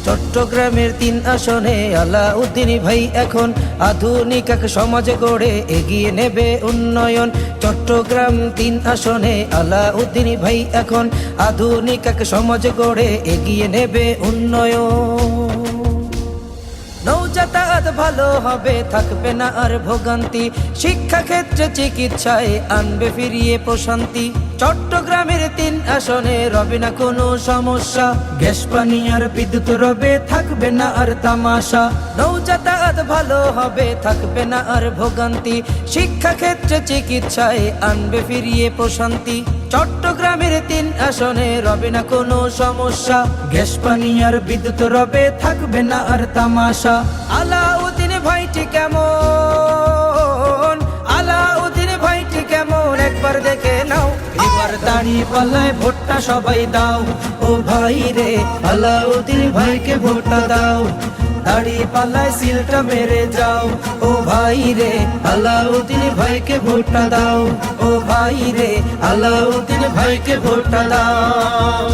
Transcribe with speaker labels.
Speaker 1: চট্টগ্রামের 3 আসনে আলাউদ্দিন ভাই এখন আধুনিক এক সমাজ গড়ে এগিয়ে নেবে উন্নয়ন। চট্টগ্রাম 3 আসনে আলাউদ্দিন ভাই এখন আধুনিক এক সমাজ গড়ে এগিয়ে নেবে উন্নয়ন। নৌযাতায়াত ভালো হবে, থাকবে না আর ভোগান্তি, শিক্ষা ক্ষেত্রে চিকিৎসায় আনবে ফিরিয়ে প্রশান্তি। চট্টগ্রামের 3 আসনে রবে না কোনো সমস্যা, গ্যাস পানি আর বিদ্যুৎ রবে, থাকবে না আর তামাশা। নৌযাতায়াত ভালো হবে, থাকবে না আর ভোগান্তি, শিক্ষা ক্ষেত্রে চিকিৎসায় আনবে ফিরিয়ে প্রশান্তি। চট্টগ্রামের 3 আসনে রবে না কোনো সমস্যা, গ্যাস পানি আর বিদ্যুৎ রবে, থাকবে না আর তামাশা। আলাউদ্দিন ভাইটি কেমন, আলাউদ্দিন ভাইটি কেমন একবার দেখে নাও, এবার দাঁড়িপাল্লায় ভোটটা সবাই দাও। ও ভাই রে, আলাউদ্দিন ভাইকে ভোটটা দাও, দাঁড়িপাল্লায় সিলটা মেরে যাও। ও ভাই রে, আলাউদ্দিন ভাইকে ভোটটা দাও। ও ভাই রে, আলাউদ্দিন ভাইকে ভোটটা দাও।